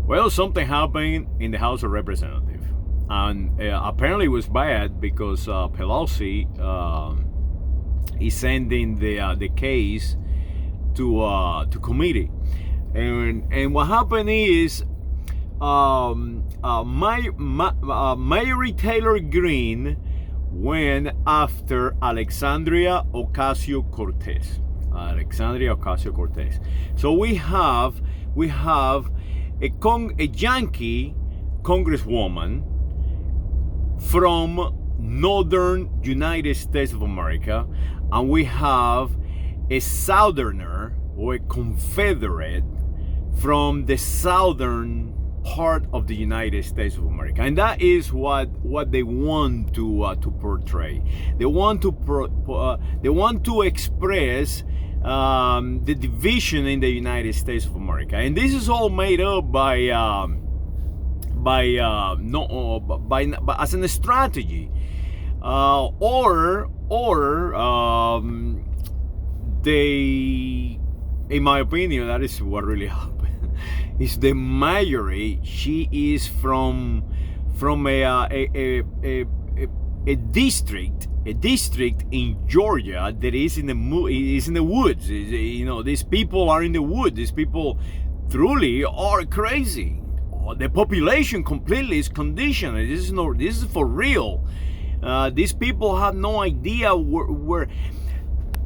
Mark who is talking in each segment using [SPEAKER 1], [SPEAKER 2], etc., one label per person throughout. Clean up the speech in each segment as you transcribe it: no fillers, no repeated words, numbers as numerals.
[SPEAKER 1] Well, something happened in the House of Representatives, and apparently it was bad because Pelosi is sending the case to committee, and what happened is Majorie Taylor Greene went after Alexandria Ocasio-Cortez. Alexandria Ocasio-Cortez. So we have a Yankee congresswoman from northern United States of America, and we have a southerner or a Confederate from the southern part of the United States of America, and that is what they want to portray. They want to express the division in the United States of America, and this is all made up by as a strategy, or they, in my opinion, that is what really happened. Is the Majorie? She is from a district in Georgia that is in the woods. These people are in the woods. These people truly are crazy. The population completely is conditioned. This is for real. These people have no idea where.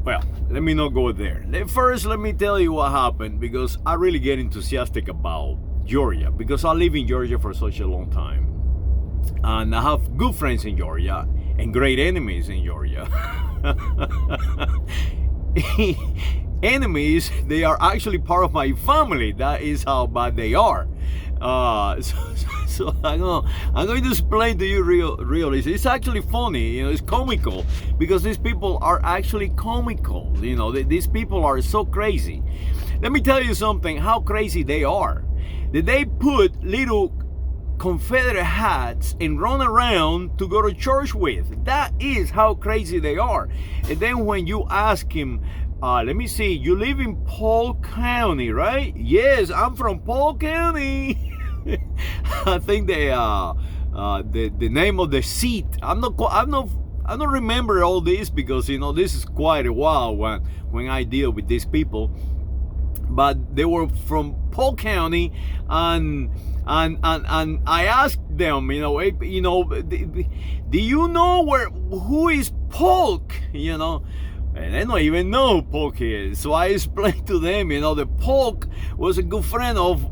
[SPEAKER 1] Well, let me not go there. First, let me tell you what happened, because I really get enthusiastic about Georgia, because I live in Georgia for such a long time. And I have good friends in Georgia and great enemies in Georgia. Enemies, they are actually part of my family. That is how bad they are. So I'm going to explain to you real. It's actually funny, it's comical, because these people are actually comical. These people are so crazy. Let me tell you something, how crazy they are. That they put little Confederate hats and run around to go to church with. That is how crazy they are. And then when you ask him, let me see, you live in Polk County, right? Yes, I'm from Polk County. I think the name of the seat. I don't remember all this, because this is quite a while when I deal with these people. But they were from Polk County, and I asked them, do you know who is Polk? And they don't even know who Polk is. So I explained to them, the Polk was a good friend of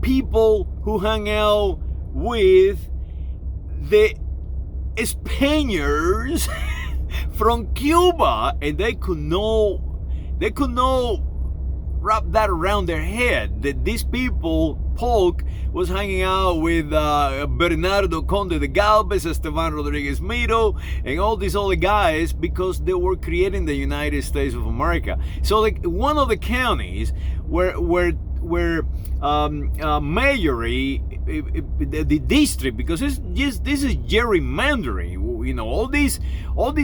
[SPEAKER 1] people who hang out with the Spaniards from Cuba, and they could not wrap that around their head, that these people, Polk, was hanging out with Bernardo Conde de Galvez, Esteban Rodriguez Miro, and all these other guys, because they were creating the United States of America. So one of the counties where Majorie, the district, because this is gerrymandering. All these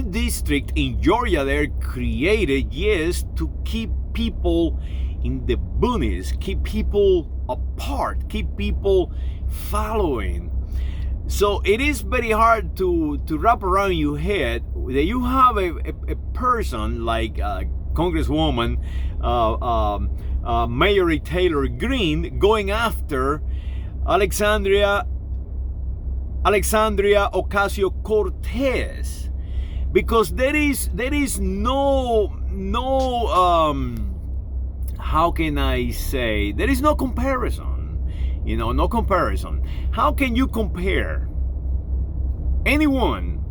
[SPEAKER 1] districts in Georgia, they're created, yes, to keep people in the boonies, keep people apart, keep people following. So it is very hard to wrap around your head that you have a person like Congresswoman Majorie Taylor Greene going after Alexandria Ocasio-Cortez, because there is no how can I say, there is no comparison, no comparison. How can you compare anyone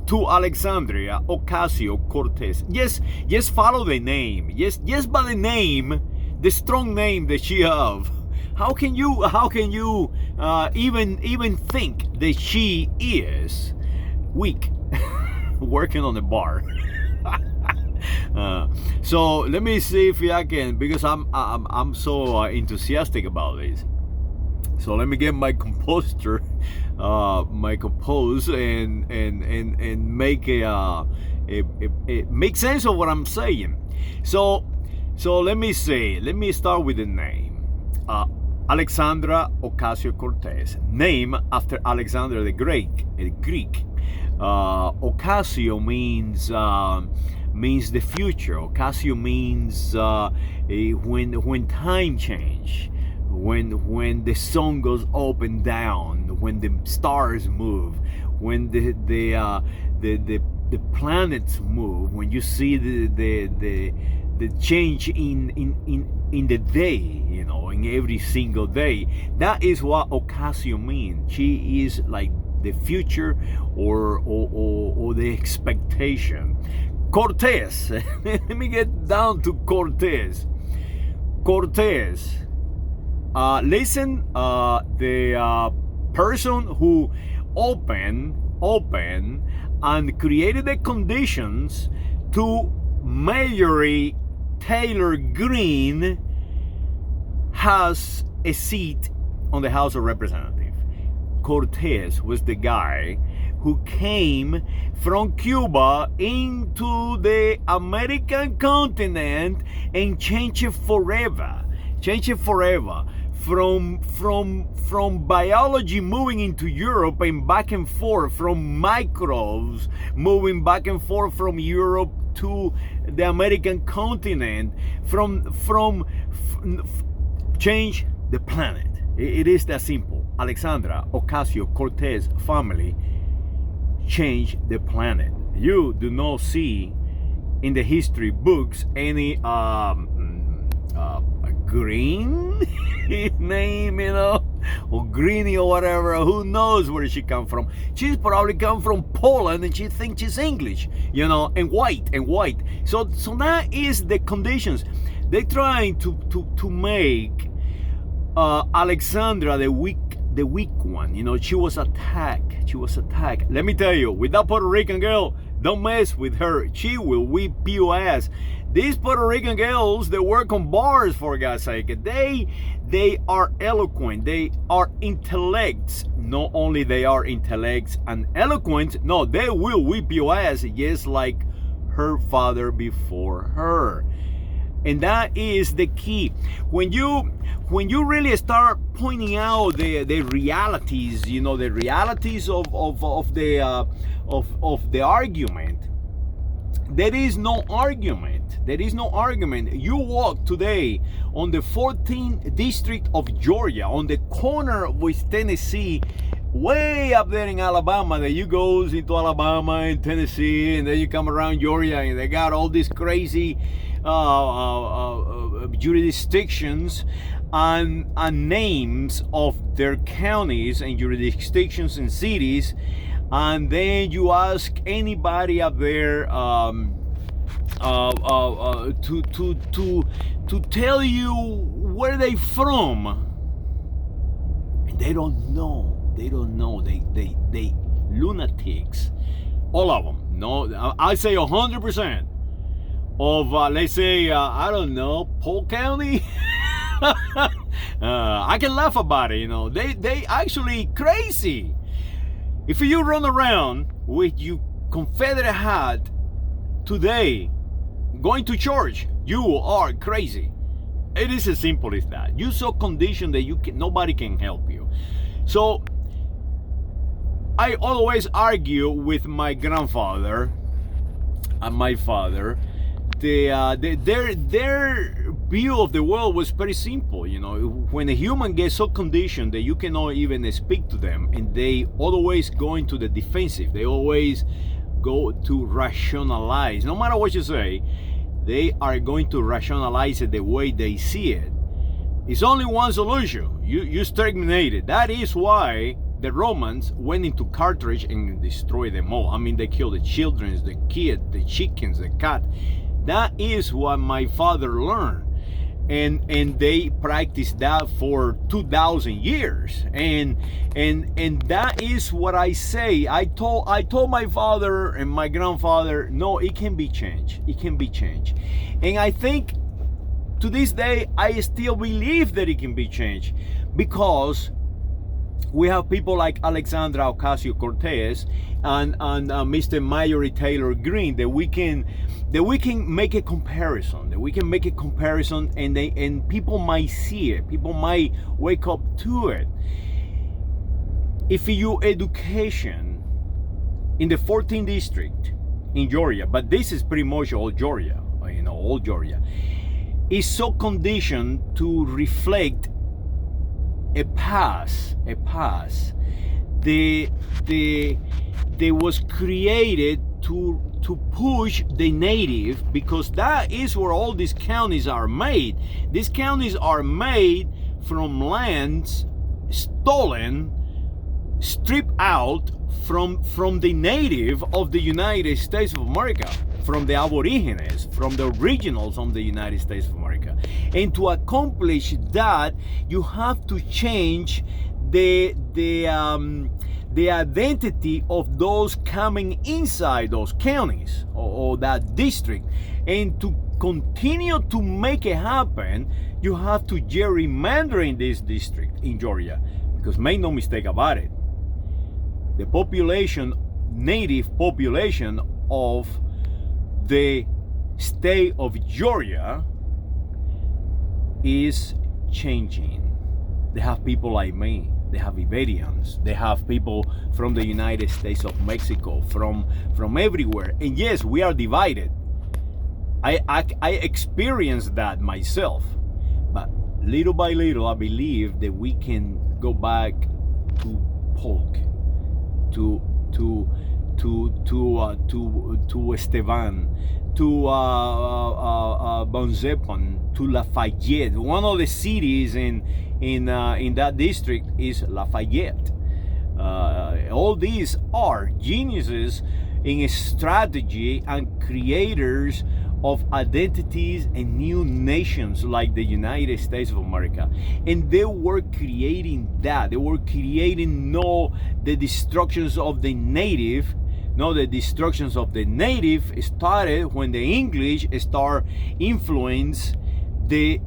[SPEAKER 1] to Alexandria Ocasio-Cortez? Yes, follow the name. Yes, by the name, the strong name that she have. How can you even think that she is weak, working on the bar? So let me see if I can, because I'm so enthusiastic about this. So let me get my composure, and make make sense of what I'm saying. So let me say. Let me start with the name. Alexandra Ocasio-Cortez, named after Alexander the Great, a Greek. Ocasio means the future. Ocasio means when time change, when the sun goes up and down, when the stars move, when the planets move, when you see the change in the day, you know, in every single day. That is what Ocasio means. She is like the future or the expectation. Cortez. Let me get down to Cortez. Cortez. Listen, the person who opened and created the conditions to Marjorie Taylor Greene has a seat on the House of Representatives. Cortez was the guy who came from Cuba into the American continent and changed it forever. From biology moving into Europe and back and forth, from microbes moving back and forth from Europe to the American continent, change the planet. It is that simple. Alexandra Ocasio-Cortez family changed the planet. You do not see in the history books any green name, you know, or Greenie or whatever. Who knows where she come from? She's probably come from Poland and she thinks she's English, you know, and white. So that is the conditions. They're trying to make Alexandra the weak one. You know, she was attacked. Let me tell you, with that Puerto Rican girl, don't mess with her. She will whip your ass. These Puerto Rican girls, they work on bars, for God's sake. They are eloquent. They are intellects. Not only they are intellects and eloquent, no, they will whip your ass just like her father before her. And that is the key. When you really start pointing out the realities, you know, the realities of the argument, there is no argument. You walk today on the 14th district of Georgia, on the corner with Tennessee, way up there in Alabama. Then you go into Alabama and Tennessee, and then you come around Georgia, and they got all these crazy jurisdictions and names of their counties and jurisdictions and cities, and then you ask anybody up there to tell you where they from, and they don't know. They lunatics, all of them. No, I say 100% of let's say I don't know, Polk County. I can laugh about it, you know. They actually crazy. If you run around with your Confederate hat today, going to church, you are crazy. It is as simple as that. You're so conditioned that nobody can help you. So I always argue with my grandfather and my father. Their view of the world was very simple. You know, when a human gets so conditioned that you cannot even speak to them, and they always go into the defensive, they always go to rationalize. No matter what you say, they are going to rationalize it the way they see it. It's only one solution. You exterminate it. That is why the Romans went into Carthage and destroyed them all. I mean, they killed the children, the kids, the chickens, the cat. That is what my father learned, and they practiced that for 2,000 years, and that is what I say. I told my father and my grandfather, no, it can be changed. And I think to this day I still believe that it can be changed, because we have people like Alexandria Ocasio-Cortez and Mr. Marjorie Taylor Greene that we can make a comparison. And people might see it. People might wake up to it. If your education in the 14th district in Georgia, but this is pretty much all Georgia, all Georgia, is so conditioned to reflect a past that was created to push the native, because that is where all these counties are made. These counties are made from lands stolen, stripped out from the native of the United States of America, from the Aborigines, from the originals of the United States of America. And to accomplish that, you have to change the identity of those coming inside those counties or that district. And to continue to make it happen, you have to gerrymander in this district in Georgia. Because make no mistake about it, the population, native population of the state of Georgia is changing. They have people like me. They have Iberians. They have people from the United States of Mexico, from everywhere. And yes, we are divided. I experienced that myself. But little by little, I believe that we can go back to Polk, to Esteban, to Bonzepan, to Lafayette. One of the cities in that district is Lafayette. All these are geniuses in strategy and creators of identities and new nations like the United States of America. And they were creating that. They were creating the destructions of the native. The destructions of the native started when the English start influence the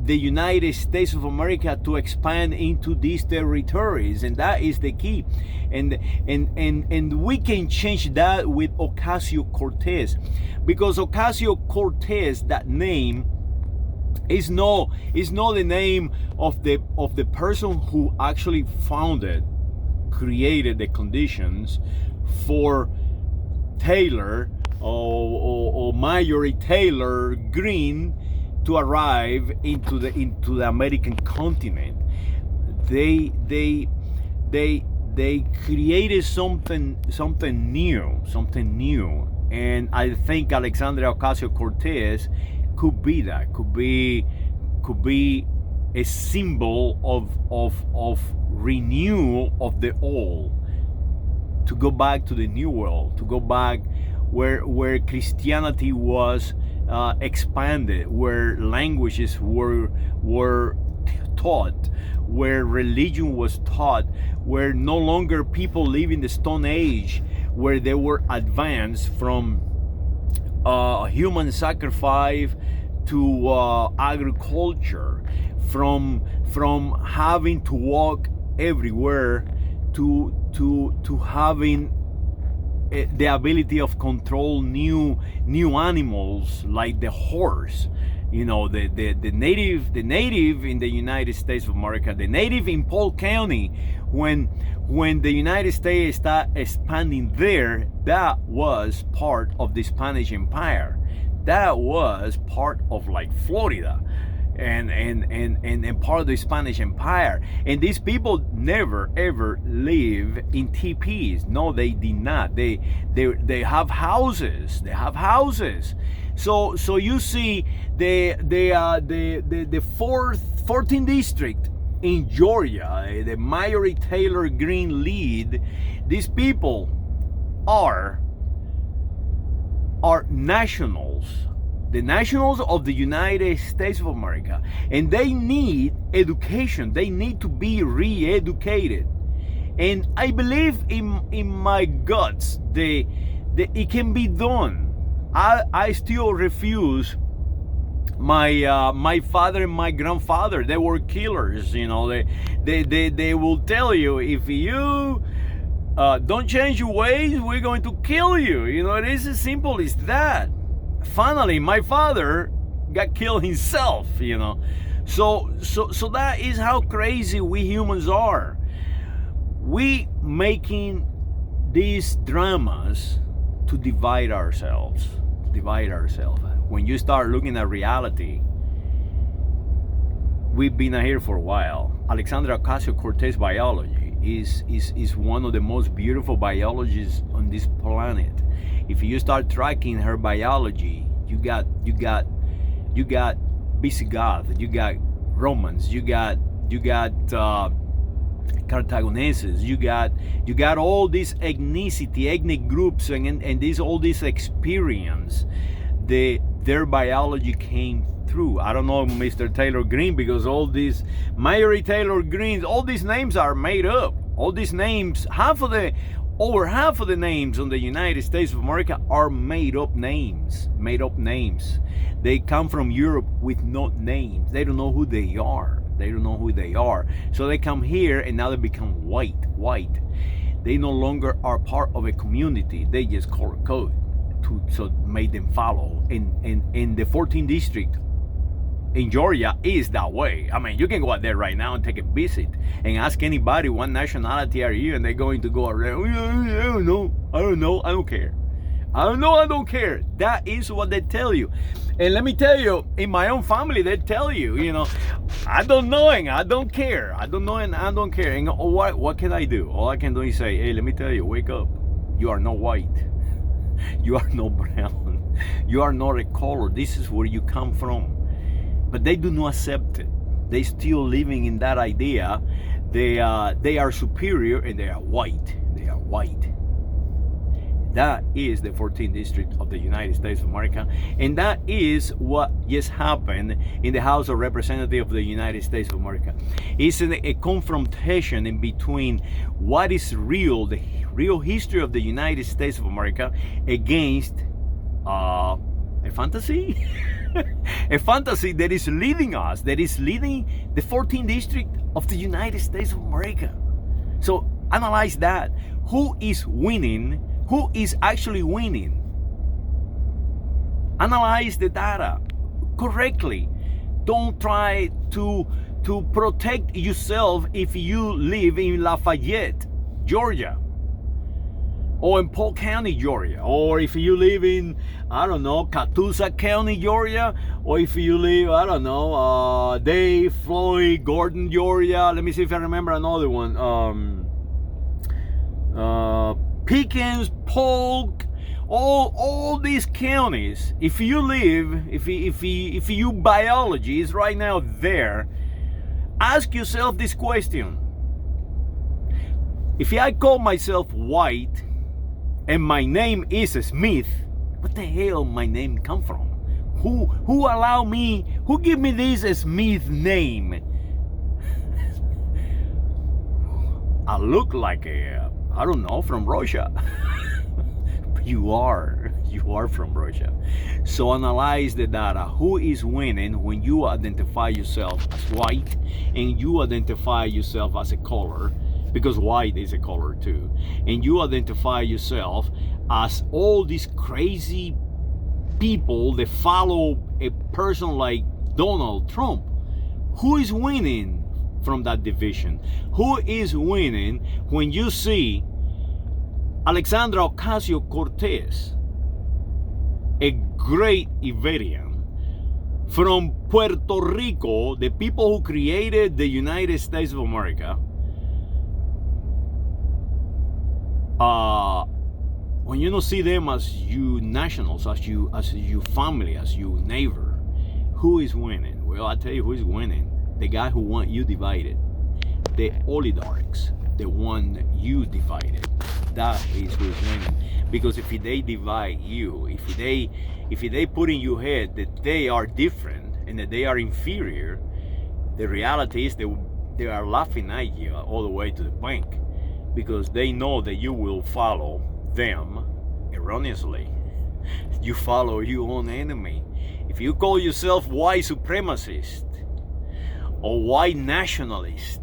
[SPEAKER 1] United States of America to expand into these territories, and that is the key. And we can change that with Ocasio-Cortez, because Ocasio-Cortez, that name is not the name of the person who actually created the conditions for Taylor or Marjorie Taylor Greene to arrive into the American continent. They created something new, and I think Alexandria Ocasio-Cortez could be that, could be a symbol of renewal of the old, to go back to the new world, to go back where Christianity was expanded, where languages were taught, where religion was taught, where no longer people live in the Stone Age, where they were advanced from human sacrifice to agriculture, from having to walk everywhere to having the ability of control new animals like the horse. The native in the United States of America, the native in Polk County, when the United States started expanding there, that was part of the Spanish Empire. That was part of like Florida and part of the Spanish Empire. And these people never ever live in teepees. No, they did not. They have houses. They have houses. So you see the 14th district in Georgia, the Marjorie Taylor Greene lead. These people are nationals. The nationals of the United States of America, and they need education. They need to be re-educated. And I believe in my guts that it can be done. I still refuse my father and my grandfather, they were killers. You know, they will tell you, if you don't change your ways, we're going to kill you. You know, it is as simple as that. Finally, my father got killed himself. You know, so that is how crazy we humans are. We making these dramas to divide ourselves. When you start looking at reality, we've been here for a while. Alexandria Ocasio-Cortez biology is one of the most beautiful biologists on this planet. If you start tracking her biology, you got Visigoth, you got Romans, you got Cartagineses, you got all these ethnic groups and all this experience. Their biology came through. I don't know Mr. Taylor Green, because all these Marjorie Taylor Greens, all these names are made up. All these names, over half of the names on the United States of America are made up names. They come from Europe with no names. They don't know who they are. So they come here and now they become white. They no longer are part of a community. They just color code so made them follow. In the 14th district in Georgia is that way. I mean, you can go out there right now and take a visit and ask anybody, what nationality are you, and they're going to go around, I don't know, I don't care. That is what they tell you. And let me tell you, in my own family, they tell you, you know, I don't know and I don't care. And what can I do? All I can do is say, hey, let me tell you, wake up. You are not white. You are not brown. You are not a color. This is where you come from. But they do not accept it. They still living in that idea. They are superior and they are white. That is the 14th district of the United States of America, and that is what just happened in the House of Representatives of the United States of America. It's a confrontation in between what is real, the real history of the United States of America, against a fantasy. A fantasy that is leading the 14th district of the United States of America. So analyze that. Who is winning? Who is actually winning? Analyze the data correctly. Don't try to protect yourself if you live in Lafayette, Georgia, or in Polk County, Georgia, or if you live in, I don't know, Catoosa County, Georgia, or if you live, I don't know, Dave, Floyd, Gordon, Georgia. Let me see if I remember another one. Pickens, Polk, all these counties. If you live, if you biology is right now there, ask yourself this question. If I call myself white and my name is Smith, what the hell my name come from? Who allow me? Who give me this Smith name? I look like I don't know, from Russia. You are from Russia. So analyze the data. Who is winning when you identify yourself as white and you identify yourself as a color, because white is a color too, and you identify yourself as all these crazy people that follow a person like Donald Trump? Who is winning from that division? Who is winning when you see Alexandria Ocasio-Cortez, a great Iberian from Puerto Rico, the people who created the United States of America, when you don't see them as you nationals, as you family, as you neighbor, who is winning? Well, I tell you who is winning. The guy who want you divided. The oligarchs, the one you divided. That is who's winning. Because if they divide you, if they put in your head that they are different and that they are inferior, the reality is they are laughing at you all the way to the bank, because they know that you will follow them erroneously. You follow your own enemy. If If you call yourself white supremacist or white nationalist,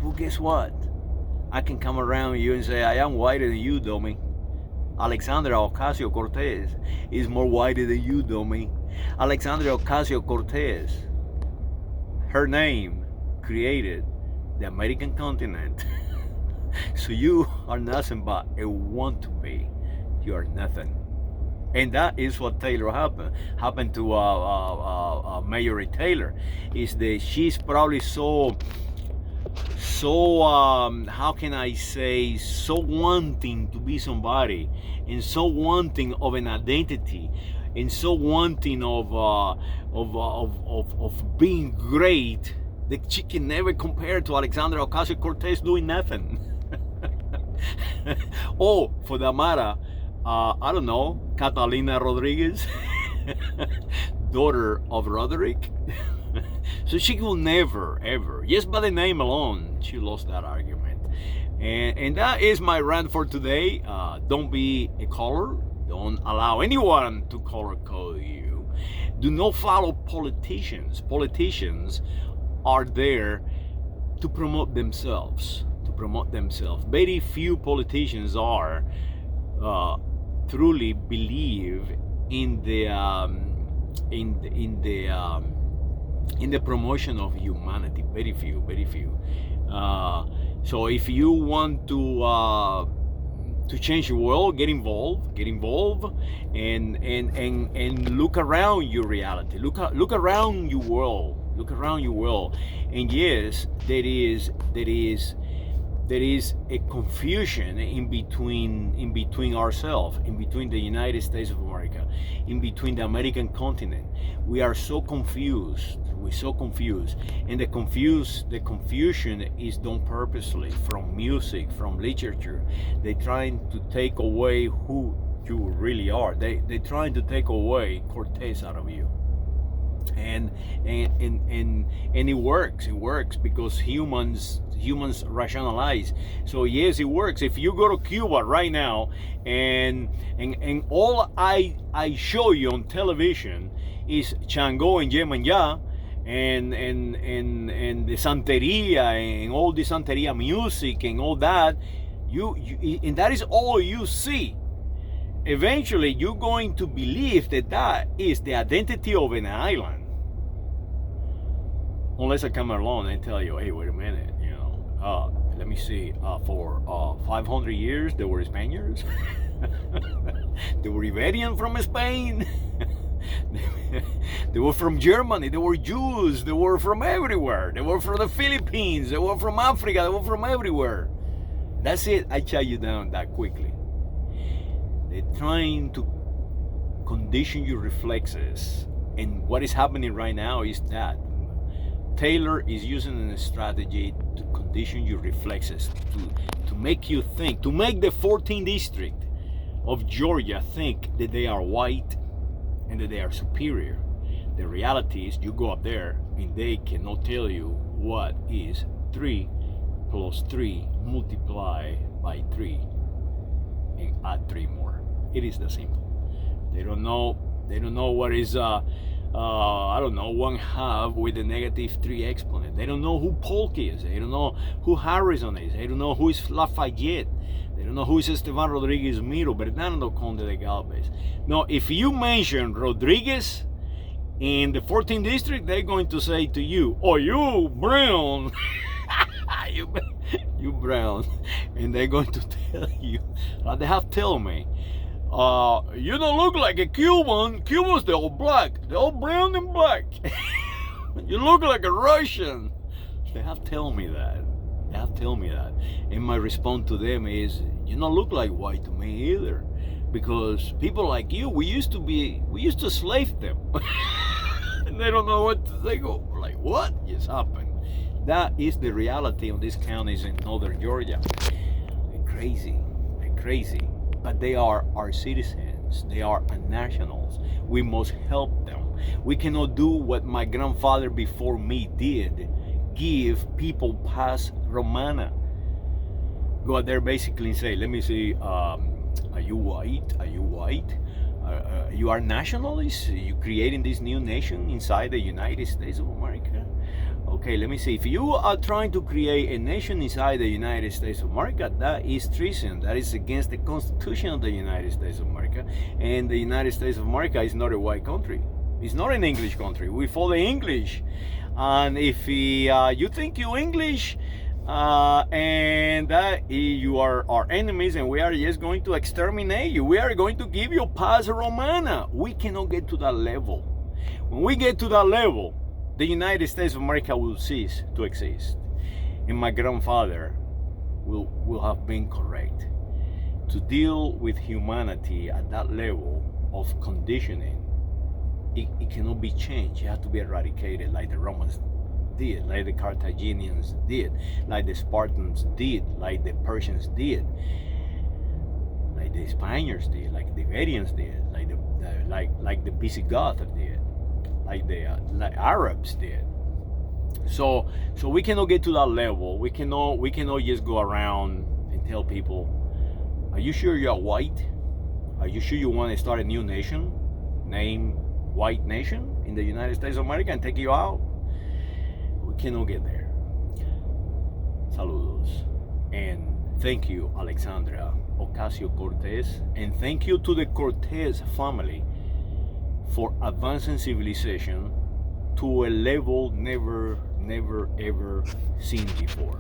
[SPEAKER 1] well, guess what? I can come around you and say, I am whiter than you, dummy. Alexandria Ocasio-Cortez is more whiter than you, dummy. Alexandria Ocasio-Cortez, her name created the American continent. So you are nothing but a want to be. You are nothing. And that is what Taylor happened to Majorie Taylor, is that she's probably so how can I say, so wanting to be somebody, and so wanting of an identity, and so wanting of being great, that she can never compare to Alexandria Ocasio-Cortez doing nothing. Or for that matter, I don't know, Catalina Rodriguez, daughter of Roderick. So she will never, ever, just by the name alone, she lost that argument. And that is my rant for today. Don't be a color. Don't allow anyone to color code you. Do not follow politicians. Politicians are there to promote themselves. Very few politicians are truly believe in the promotion of humanity. Very few. So if you want to change the world, get involved, and look around your reality. Look around your world. And yes, there is a confusion in between ourselves, in between the United States of America, in between the American continent. We are so confused. We're so confused, and the confusion is done purposely, from music, from literature. They're trying to take away who you really are. They're trying to take away Cortez out of you. And it works because humans rationalize. So yes, it works. If you go to Cuba right now, and all I show you on television is Chango and Yemanja, and the Santeria, and all the Santeria music and all that, and that is all you see. Eventually you're going to believe that is the identity of an island, unless I come along and tell you, hey, wait a minute, let me see, for 500 years there were Spaniards. They were Iberian from Spain. They were from Germany. They were Jews. They were from everywhere. They were from the Philippines. They were from Africa. They were from everywhere. That's it. I shut you down that quickly. They're trying to condition your reflexes, and what is happening right now is that Taylor is using a strategy to condition your reflexes, to make you think, to make the 14th district of Georgia think that they are white and that they are superior. The reality is, you go up there and they cannot tell you what is 3 plus 3 multiplied by 3 and add 3 more. It is that simple. They don't know what is I don't know, 1/2 with a -3 exponent. They don't know who Polk is. They don't know who Harrison is. They don't know who is Lafayette. They don't know who is Esteban Rodriguez Miro, Bernardo Conde de Galvez. No, if you mention Rodriguez in the 14th district, they're going to say to you, oh, you brown. you brown. And they're going to tell you, they have told me, you don't look like a Cuban. Cubans, they're all black. They're all brown and black. You look like a Russian. They have told me that. And my response to them is, you don't look like white to me either. Because people like you, we used to slave them. And they don't know what to think. Like, what just happened? That is the reality of these counties in northern Georgia. They're crazy. But they are our citizens. They are our nationals. We must help them. We cannot do what my grandfather before me did. Give people paz romana. Go out there basically and say, let me see, are you white? You are nationalists? You creating this new nation inside the United States of America? Okay, let me see. If you are trying to create a nation inside the United States of America, that is treason. That is against the Constitution of the United States of America. And the United States of America is not a white country. It's not an English country. We follow English. And if you think you English, and that you are our enemies and we are just going to exterminate you, we are going to give you paz romana. We cannot get to that level. When we get to that level, the United States of America will cease to exist. And my grandfather will have been correct. To deal with humanity at that level of conditioning, it cannot be changed. It has to be eradicated, like the Romans did, like the Carthaginians did, like the Spartans did, like the Persians did, like the Spaniards did, like the Iberians did, like the Visigoths did, like the Arabs did. So we cannot get to that level. We cannot just go around and tell people, are you sure you're white? Are you sure you want to start a new nation named White Nation in the United States of America and take you out? We cannot get there. Saludos. And thank you, Alexandria Ocasio-Cortez, and thank you to the Cortez family for advancing civilization to a level never ever seen before.